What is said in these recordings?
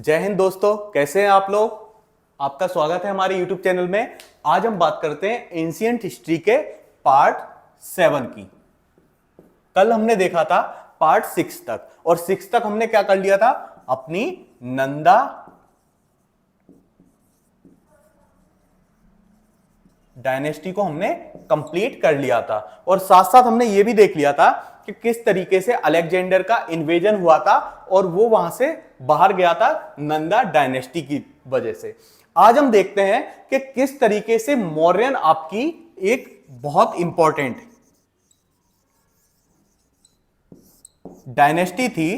जय हिंद दोस्तों, कैसे हैं आप लोग। आपका स्वागत है हमारे YouTube चैनल में। आज हम बात करते हैं एंशिएंट हिस्ट्री के पार्ट 7 की। कल हमने देखा था पार्ट 6 तक, और 6 तक हमने क्या कर लिया था, अपनी नंदा डायनेस्टी को हमने कंप्लीट कर लिया था, और साथ साथ हमने यह भी देख लिया था कि किस तरीके से अलेक्जेंडर का इन्वेजन हुआ था और वो वहां से बाहर गया था नंदा डायनेस्टी की वजह से। आज हम देखते हैं कि किस तरीके से मौर्यन आपकी एक बहुत इंपॉर्टेंट डायनेस्टी थी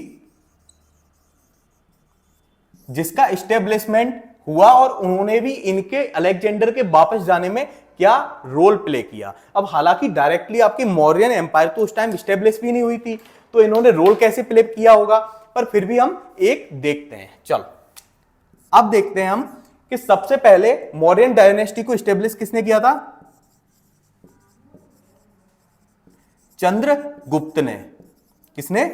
जिसका एस्टेब्लिशमेंट हुआ, और उन्होंने भी इनके अलेक्जेंडर के वापस जाने में क्या रोल प्ले किया। अब हालांकि डायरेक्टली आपकी मौर्यन एम्पायर तो उस टाइम स्टेब्लिश भी नहीं हुई थी, तो इन्होंने रोल कैसे प्ले किया होगा, पर फिर भी हम एक देखते हैं। चलो अब देखते हैं हम कि सबसे पहले मौर्यन डायनेस्टी को स्टेब्लिश किसने किया था। चंद्रगुप्त ने। किसने?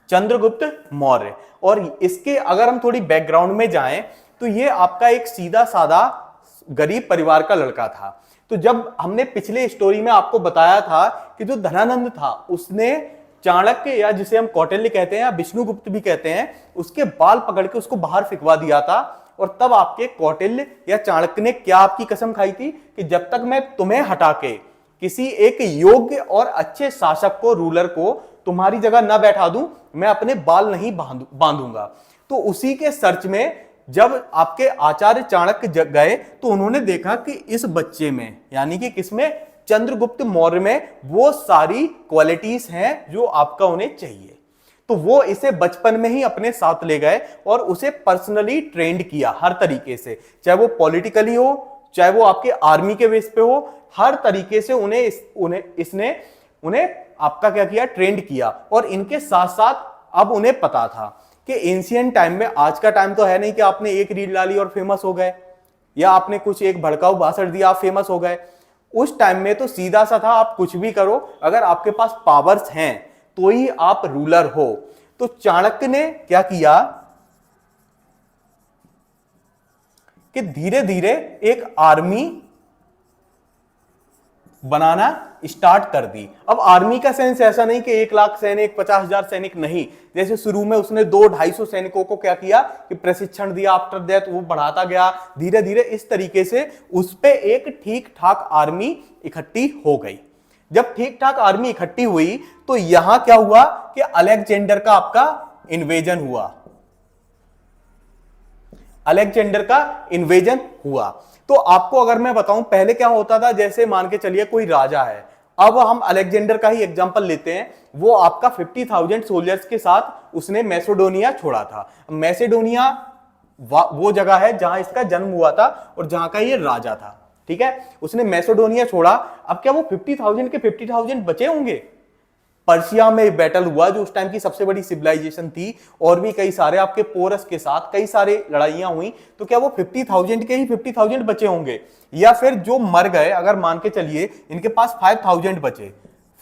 चंद्रगुप्त मौर्य। और इसके अगर हम थोड़ी बैकग्राउंड में जाएं तो ये आपका एक सीधा साधा गरीब परिवार का लड़का था। तो जब हमने पिछले स्टोरी में आपको बताया था कि जो धनानंद था उसने चाणक्य, या जिसे हम कौटिल्य कहते हैं या विष्णुगुप्त भी कहते हैं, उसके बाल पकड़ के उसको बाहर फिकवा दिया था। और तब आपके कौटिल्य या चाणक्य ने क्या आपकी कसम खाई थी कि जब तक मैं तुम्हें हटा के किसी एक योग्य और अच्छे शासक को, रूलर को तुम्हारी जगह ना बैठा दूं, मैं अपने बाल नहीं बांधूंगा। तो उसी के सर्च में जब आपके आचार्य चाणक्य गए तो उन्होंने देखा कि इस बच्चे में, यानी कि किसमें, चंद्रगुप्त मौर्य में वो सारी क्वालिटीज हैं जो आपका उन्हें चाहिए। तो वो इसे बचपन में ही अपने साथ ले गए और उसे पर्सनली ट्रेंड किया हर तरीके से, चाहे वो पॉलिटिकली हो, चाहे वो आपके आर्मी के बेस पे हो, हर तरीके से इसने उन्हें आपका क्या किया, ट्रेंड किया। और इनके साथ साथ अब उन्हें पता था कि एंशिएंट टाइम में, आज का टाइम तो है नहीं कि आपने एक रील डाली और फेमस हो गए, या आपने कुछ एक भड़काऊ भाषण दिया आप फेमस हो गए। उस टाइम में तो सीधा सा था, आप कुछ भी करो, अगर आपके पास पावर्स हैं तो ही आप रूलर हो। तो चाणक्य ने क्या किया कि धीरे धीरे एक आर्मी बनाना स्टार्ट कर दी। अब आर्मी का सेंस ऐसा नहीं कि 1 लाख सैनिक, 50,000 सैनिक, नहीं। जैसे शुरू में उसने 200-250 सैनिकों को क्या किया कि प्रशिक्षण दिया, आफ्टर दैट वो बढ़ाता गया धीरे धीरे। इस तरीके से उस पे एक ठीक ठाक आर्मी इकट्ठी हो गई। जब ठीक ठाक आर्मी इकट्ठी हुई तो यहां क्या हुआ कि अलेक्जेंडर का आपका इन्वेजन हुआ। अलेक्जेंडर का इन्वेजन हुआ। तो आपको अगर मैं बताऊं, पहले क्या होता था, जैसे मान के चलिए कोई राजा है, अब हम अलेक्जेंडर का ही एग्जांपल लेते हैं। वो आपका 50,000 सोल्जर्स के साथ उसने मैसेडोनिया छोड़ा था। मैसेडोनिया वो जगह है जहां इसका जन्म हुआ था और जहां का ये राजा था, ठीक है। उसने मैसेडोनिया छोड़ा। अब क्या वो 50,000 के 50,000 बचे होंगे? पर्शिया में बैटल हुआ जो उस टाइम की सबसे बड़ी सिविलाइजेशन थी, और भी कई सारे आपके पोरस के साथ कई सारे लड़ाइयां हुई। तो क्या वो 50,000 के ही 50,000 बचे होंगे, या फिर जो मर गए, अगर मान के चलिए इनके पास 5,000 बचे,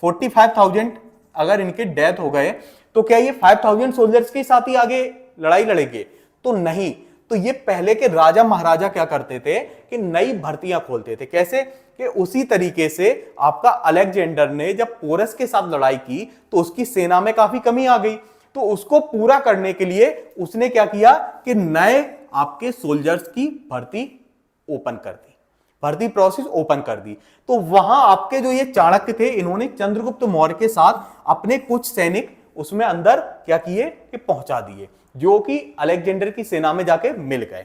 45,000 अगर इनके डेथ हो गए, तो क्या ये 5,000 सोल्जर्स के साथ ही आगे लड़ाई लड़ेंगे? तो नहीं। तो ये पहले के राजा महाराजा क्या करते थे कि नई भर्तियां खोलते थे। कैसे? कि उसी तरीके से आपका अलेक्जेंडर ने जब पोरस के साथ लड़ाई की तो उसकी सेना में काफी कमी आ गई। तो उसको पूरा करने के लिए उसने क्या किया कि नए आपके सोल्जर्स की भर्ती ओपन कर दी, भर्ती प्रोसेस ओपन कर दी। तो वहां आपके जो ये चाणक्य थे, इन्होंने चंद्रगुप्त मौर्य के साथ अपने कुछ सैनिक उसमें अंदर क्या किए कि पहुंचा दिए, जो कि अलेक्जेंडर की सेना में जाके मिल गए।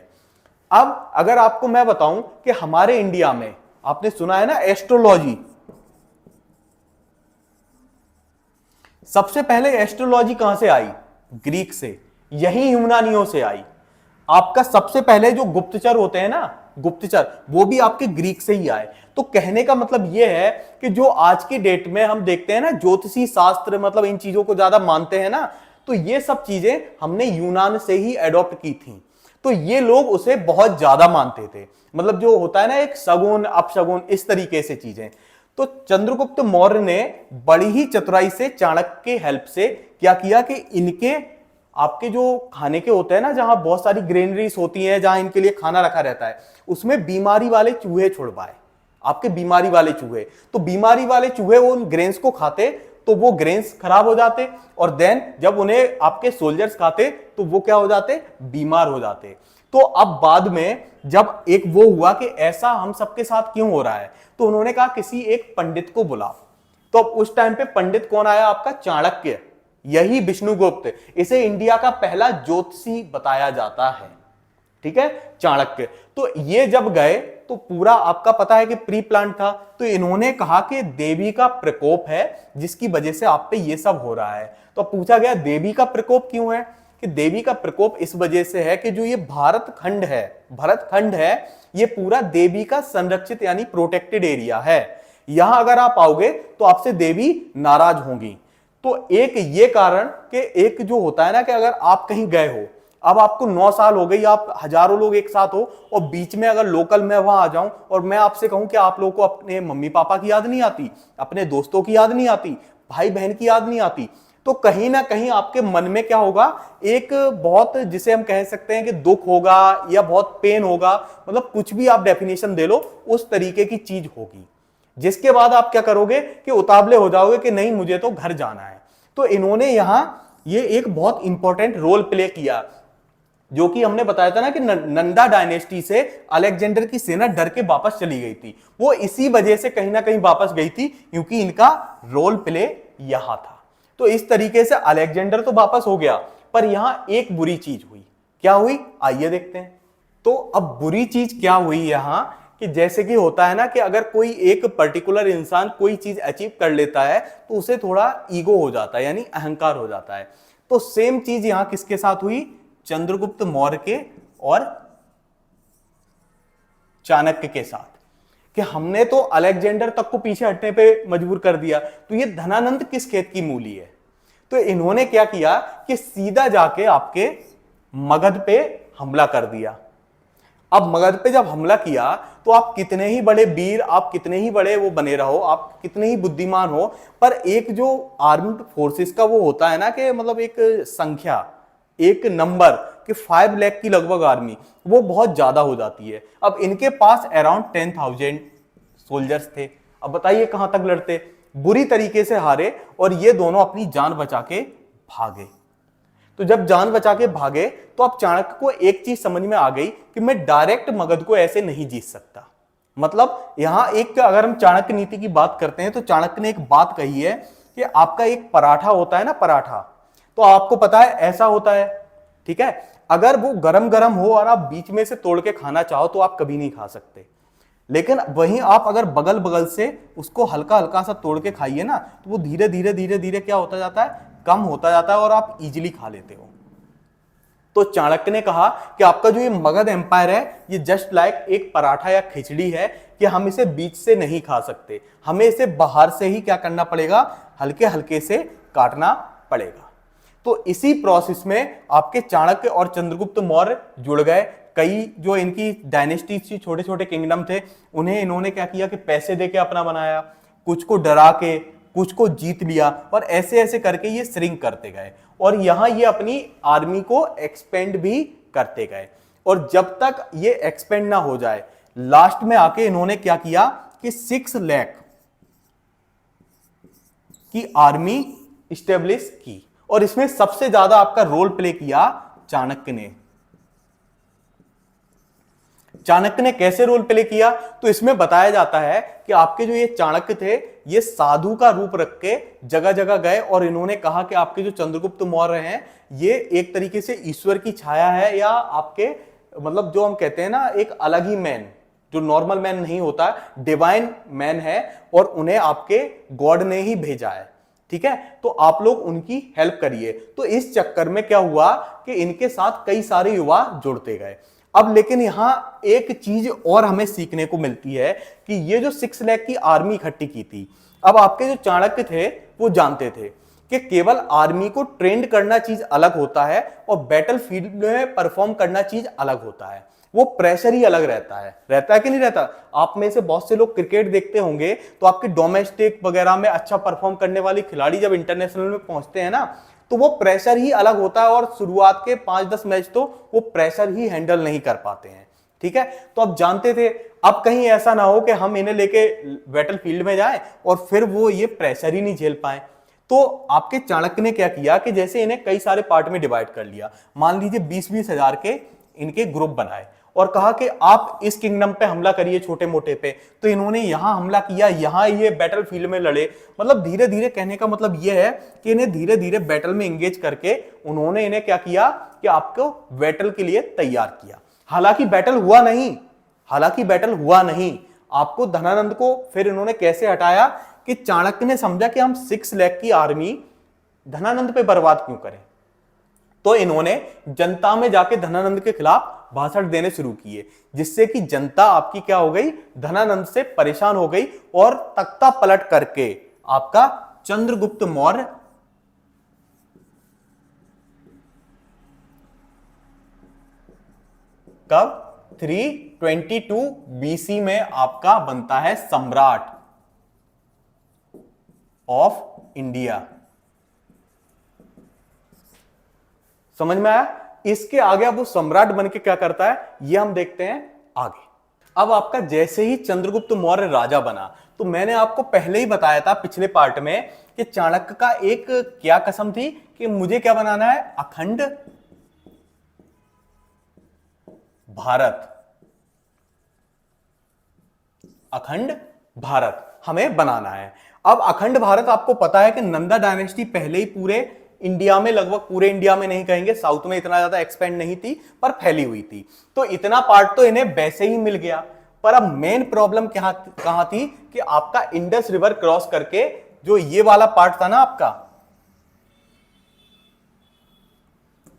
अब अगर आपको मैं बताऊं कि हमारे इंडिया में आपने सुना है ना एस्ट्रोलॉजी, सबसे पहले एस्ट्रोलॉजी कहां से आई? ग्रीक से, यही यूनानियों से आई। आपका सबसे पहले जो गुप्तचर होते हैं ना, गुप्तचर, वो भी आपके ग्रीक से ही आए। तो कहने का मतलब यह है कि जो आज की डेट में हम देखते हैं ना, ज्योतिषी शास्त्र, मतलब इन चीजों को ज्यादा मानते हैं ना, तो ये सब चीजें हमने यूनान से ही एडॉप्ट की थी। तो ये लोग उसे बहुत ज्यादा मानते थे, मतलब जो होता है ना एक सगुन अपशगुन, इस तरीके से चीजें। तो चंद्रगुप्त मौर्य ने बड़ी ही चतुराई से चाणक्य के हेल्प से क्या किया कि इनके आपके जो खाने के होते हैं ना, जहां बहुत सारी ग्रेनरीज होती हैं, जहां इनके लिए खाना रखा रहता है, उसमें बीमारी वाले चूहे छुड़वाए, आपके बीमारी वाले चूहे। तो बीमारी वाले चूहे वो उन ग्रेन्स को खाते तो वो ग्रेन्स खराब हो जाते, और देन जब उन्हें आपके सोल्जर्स खाते तो वो क्या हो जाते, बीमार हो जाते। तो अब बाद में जब एक वो हुआ कि ऐसा हम सबके साथ क्यों हो रहा है, तो उन्होंने कहा किसी एक पंडित को बुलाओ। तो अब उस टाइम पे पंडित कौन आया, आपका चाणक्य, यही विष्णुगुप्त, इसे इंडिया का पहला ज्योतिषी बताया जाता है, ठीक है, चाणक्य। तो ये जब गए तो पूरा आपका पता है कि प्री प्लान था, तो इन्होंने कहा कि देवी का प्रकोप है जिसकी वजह से आप पे ये सब हो रहा है। तो पूछा गया देवी का प्रकोप क्यों है, कि देवी का प्रकोप इस वजह से है कि जो ये भरत खंड है, ये पूरा देवी का संरक्षित यानी प्रोटेक्टेड एरिया है। यहां अगर आप आओगे तो आपसे देवी नाराज होंगी। तो एक ये कारण कि एक जो होता है ना कि अगर आप कहीं गए हो, अब आपको 9 साल हो गई, आप हजारों लोग एक साथ हो, और बीच में अगर लोकल मैं वहां आ जाऊं और मैं आपसे कहूं कि आप लोगों को अपने मम्मी पापा की याद नहीं आती, अपने दोस्तों की याद नहीं आती, भाई बहन की याद नहीं आती, तो कहीं ना कहीं आपके मन में क्या होगा, एक बहुत, जिसे हम कह सकते हैं कि दुख होगा या बहुत पेन होगा, मतलब कुछ भी आप डेफिनेशन दे लो, उस तरीके की चीज होगी, जिसके बाद आप क्या करोगे कि उतावले हो जाओगे कि नहीं मुझे तो घर जाना है। तो इन्होंने यहां ये एक बहुत इंपॉर्टेंट रोल प्ले किया, जो कि हमने बताया था ना कि नंदा डायनेस्टी से अलेक्जेंडर की सेना डर के वापस चली गई थी, वो इसी वजह से कहीं ना कहीं वापस गई थी, क्योंकि इनका रोल प्ले यहां था। तो इस तरीके से अलेक्जेंडर तो वापस हो गया, पर यहां एक बुरी चीज हुई। क्या हुई, आइए देखते हैं। तो अब बुरी चीज क्या हुई यहां, कि जैसे कि होता है ना कि अगर कोई एक पर्टिकुलर इंसान कोई चीज अचीव कर लेता है तो उसे थोड़ा ईगो हो जाता है, यानी अहंकार हो जाता है। तो सेम चीज यहां किसके साथ हुई, चंद्रगुप्त मौर्य के और चाणक्य के साथ, कि हमने तो अलेक्जेंडर तक को पीछे हटने पे मजबूर कर दिया, तो ये धनानंद किस खेत की मूली है। तो इन्होंने क्या किया कि सीधा जाके आपके मगध पे हमला कर दिया। अब मगध पे जब हमला किया तो आप कितने ही बड़े वीर, आप कितने ही बड़े वो बने रहो, आप कितने ही बुद्धिमान हो, पर एक जो आर्म्ड फोर्सेस का वो होता है ना कि मतलब एक संख्या, एक नंबर कि 5 लाख की लगभग आर्मी, वो बहुत ज्यादा हो जाती है। अब इनके पास अराउंड 10,000 सोल्जर्स थे। अब बताइए कहां तक लड़ते, बुरी तरीके से हारे, और ये दोनों अपनी जान बचा के भागे। तो जब जान बचा के भागे तो अब चाणक्य को एक चीज समझ में आ गई कि मैं डायरेक्ट मगध को ऐसे नहीं जीत सकता। मतलब यहां एक, अगर हम चाणक्य नीति की बात करते हैं तो चाणक्य ने एक बात कही है कि आपका एक पराठा होता है ना, पराठा, तो आपको पता है ऐसा होता है, ठीक है, अगर वो गरम गरम हो और आप बीच में से तोड़ के खाना चाहो तो आप कभी नहीं खा सकते, लेकिन वहीं आप अगर बगल बगल से उसको हल्का हल्का सा तोड़ के खाइए ना, तो वो धीरे धीरे धीरे धीरे क्या होता जाता है, कम होता जाता है और आप इजीली खा लेते हो। तो चाणक्य ने कहा कि आपका जो ये मगध एम्पायर है, ये जस्ट लाइक एक पराठा या खिचड़ी है, कि हम इसे बीच से नहीं खा सकते, हमें इसे बाहर से ही क्या करना पड़ेगा, हल्के हल्के से काटना पड़ेगा। तो इसी प्रोसेस में आपके चाणक्य और चंद्रगुप्त मौर्य जुड़ गए। कई जो इनकी डायनेस्टी थी, छोटे छोटे किंगडम थे, उन्हें इन्होंने क्या किया कि पैसे देके अपना बनाया, कुछ को डरा के, कुछ को जीत लिया, और ऐसे ऐसे करके ये श्रिंक करते गए, और यहां ये अपनी आर्मी को एक्सपेंड भी करते गए। और जब तक ये एक्सपेंड ना हो जाए, लास्ट में आके इन्होंने क्या किया कि 6 लाख की आर्मी स्टेब्लिश की, और इसमें सबसे ज्यादा आपका रोल प्ले किया चाणक्य ने। चाणक्य ने कैसे रोल प्ले किया, तो इसमें बताया जाता है कि आपके जो ये चाणक्य थे, ये साधु का रूप रख के जगह जगह गए, और इन्होंने कहा कि आपके जो चंद्रगुप्त मौर्य हैं, ये एक तरीके से ईश्वर की छाया है, या आपके मतलब जो हम कहते हैं ना एक अलग ही मैन, जो नॉर्मल मैन नहीं होता, डिवाइन मैन है, और उन्हें आपके गॉड ने ही भेजा है, ठीक है, तो आप लोग उनकी हेल्प करिए। तो इस चक्कर में क्या हुआ कि इनके साथ कई सारे युवा जुड़ते गए। अब लेकिन यहां एक चीज और हमें सीखने को मिलती है कि ये जो 6 लाख की आर्मी इकट्ठी की थी, अब आपके जो चाणक्य थे वो जानते थे कि केवल आर्मी को ट्रेंड करना चीज अलग होता है और बैटल फील्ड में परफॉर्म करना चीज अलग होता है। वो प्रेशर ही अलग रहता है कि नहीं रहता। आप में से बहुत से लोग क्रिकेट देखते होंगे, तो आपके डोमेस्टिक वगैरह में अच्छा परफॉर्म करने वाली खिलाड़ी जब इंटरनेशनल में पहुंचते हैं ना, तो वो प्रेशर ही अलग होता है, और शुरुआत के 5-10 मैच तो वो प्रेशर ही हैंडल नहीं कर पाते हैं। ठीक है, तो अब जानते थे, अब कहीं ऐसा ना हो कि हम इन्हें लेके बैटल फील्ड में जाएं और फिर वो ये प्रेशर ही नहीं झेल पाए। तो आपके चाणक्य ने क्या किया कि जैसे इन्हें कई सारे पार्ट में डिवाइड कर लिया, मान लीजिए 20-20 हजार के इनके ग्रुप बनाए और कहा कि आप इस किंगडम पे हमला करिए छोटे मोटे पे। तो इन्होंने यहां हमला किया, यहां ये बैटल फील्ड में लड़े। मतलब धीरे धीरे, कहने का मतलब ये है कि इन्हें धीरे धीरे बैटल में एंगेज करके उन्होंने इन्हें क्या किया कि आपको बैटल के लिए तैयार किया। हालांकि बैटल हुआ नहीं। आपको धनानंद को फिर इन्होंने कैसे हटाया कि चाणक्य ने समझा कि हम 6 लाख की आर्मी धनानंद पे बर्बाद क्यों करें। तो इन्होंने जनता में जाके धनानंद के खिलाफ भाषण देने शुरू किए, जिससे कि जनता आपकी क्या हो गई, धनानंद से परेशान हो गई और तख्ता पलट करके आपका चंद्रगुप्त मौर्य कब 322 बीसी में आपका बनता है सम्राट ऑफ इंडिया। समझ में आया। इसके आगे अब वो सम्राट बन के क्या करता है, ये हम देखते हैं आगे। अब आपका जैसे ही चंद्रगुप्त मौर्य राजा बना, तो मैंने आपको पहले ही बताया था पिछले पार्ट में कि चाणक्य का एक क्या कसम थी कि मुझे क्या बनाना है, अखंड भारत। अखंड भारत हमें बनाना है। अब अखंड भारत आपको पता है कि नंदा डायनेस्टी पहले ही पूरे इंडिया में, लगभग पूरे इंडिया में नहीं कहेंगे, साउथ में इतना ज्यादा एक्सपेंड नहीं थी पर फैली हुई थी। तो इतना पार्ट तो इन्हें वैसे ही मिल गया। पर अब मेन प्रॉब्लम कहां थी कि आपका इंडस रिवर क्रॉस करके जो ये वाला पार्ट था ना आपका,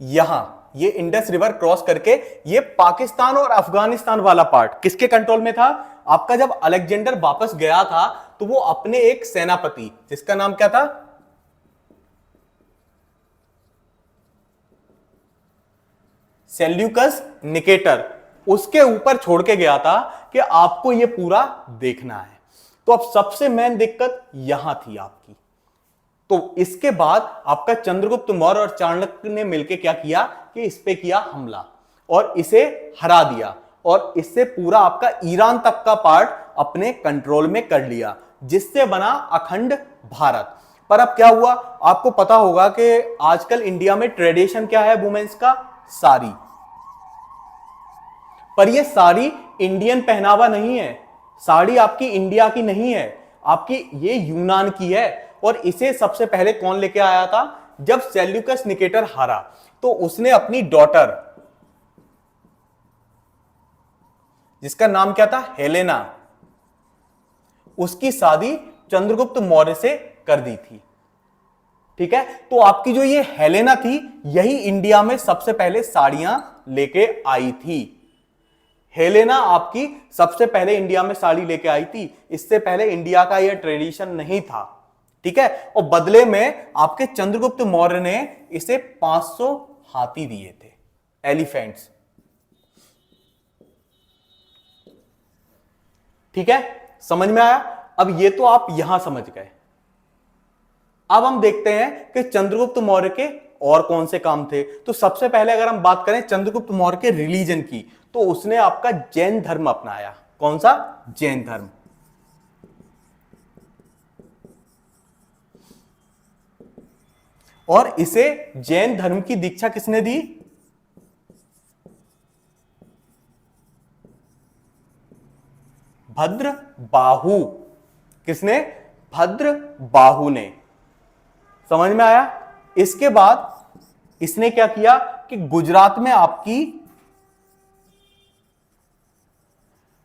यहां ये इंडस रिवर क्रॉस करके ये पाकिस्तान और अफगानिस्तान वाला पार्ट किसके कंट्रोल में था आपका। जब अलेक्जेंडर वापस गया था तो वो अपने एक सेनापति, जिसका नाम क्या था, सेल्यूकस निकेटर, उसके ऊपर छोड़ के गया था कि आपको ये पूरा देखना है। तो अब सबसे मेन दिक्कत यहां थी आपकी। तो इसके बाद आपका चंद्रगुप्त मौर्य और चाणक्य ने मिलकर क्या किया कि इस पे किया हमला और इसे हरा दिया, और इससे पूरा आपका ईरान तक का पार्ट अपने कंट्रोल में कर लिया, जिससे बना अखंड भारत। पर अब क्या हुआ, आपको पता होगा कि आजकल इंडिया में ट्रेडिशन क्या है वुमेन्स का, साड़ी। पर यह साड़ी इंडियन पहनावा नहीं है, साड़ी आपकी इंडिया की नहीं है, आपकी ये यूनान की है। और इसे सबसे पहले कौन लेके आया था, जब सेल्यूकस निकेटर हारा तो उसने अपनी डॉटर, जिसका नाम क्या था, हेलेना, उसकी शादी चंद्रगुप्त मौर्य से कर दी थी। ठीक है, तो आपकी जो ये हेलेना थी, यही इंडिया में सबसे पहले साड़ियां लेके आई थी। हेलेना आपकी सबसे पहले इंडिया में साड़ी लेके आई थी, इससे पहले इंडिया का यह ट्रेडिशन नहीं था। ठीक है, और बदले में आपके चंद्रगुप्त मौर्य ने इसे 500 हाथी दिए थे, एलिफेंट्स। ठीक है, समझ में आया। अब ये तो आप यहां समझ गए। अब हम देखते हैं कि चंद्रगुप्त मौर्य के और कौन से काम थे। तो सबसे पहले अगर हम बात करें चंद्रगुप्त मौर्य के रिलीजन की, तो उसने आपका जैन धर्म अपनाया। कौन सा, जैन धर्म। और इसे जैन धर्म की दीक्षा किसने दी, भद्र बाहु। किसने, भद्र बाहु ने। समझ में आया। इसके बाद इसने क्या किया कि गुजरात में आपकी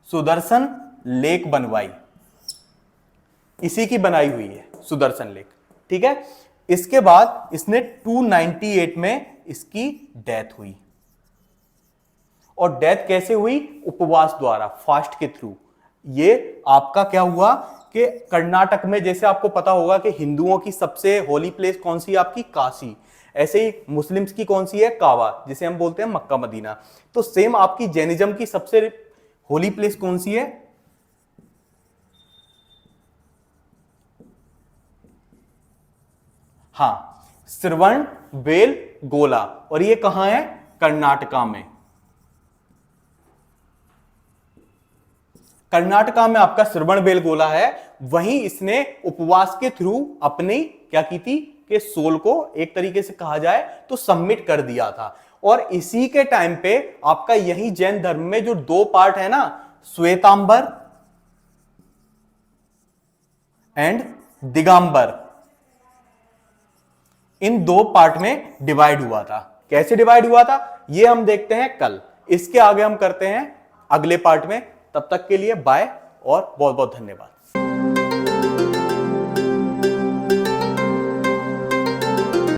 सुदर्शन लेक बनवाई, इसी की बनाई हुई है सुदर्शन लेक। ठीक है, इसके बाद इसने 298 में इसकी डेथ हुई। और डेथ कैसे हुई, उपवास द्वारा, फास्ट के थ्रू। ये आपका क्या हुआ कि कर्नाटक में, जैसे आपको पता होगा कि हिंदुओं की सबसे होली प्लेस कौन सी, आपकी काशी। ऐसे ही मुस्लिम्स की कौन सी है, काबा, जिसे हम बोलते हैं मक्का मदीना। तो सेम आपकी जैनिज्म की सबसे होली प्लेस कौन सी है, हाँ, श्रवण बेल गोला, और ये कहां है, कर्नाटका में। कर्नाटका में आपका श्रवण बेल गोला है। वहीं इसने उपवास के थ्रू अपनी क्या की थी कि सोल को एक तरीके से कहा जाए तो सबमिट कर दिया था। और इसी के टाइम पे आपका यही जैन धर्म में जो दो पार्ट है ना, श्वेतांबर एंड दिगंबर, इन दो पार्ट में डिवाइड हुआ था। कैसे डिवाइड हुआ था ये हम देखते हैं कल, इसके आगे हम करते हैं अगले पार्ट में। तब तक के लिए बाय और बहुत बहुत धन्यवाद।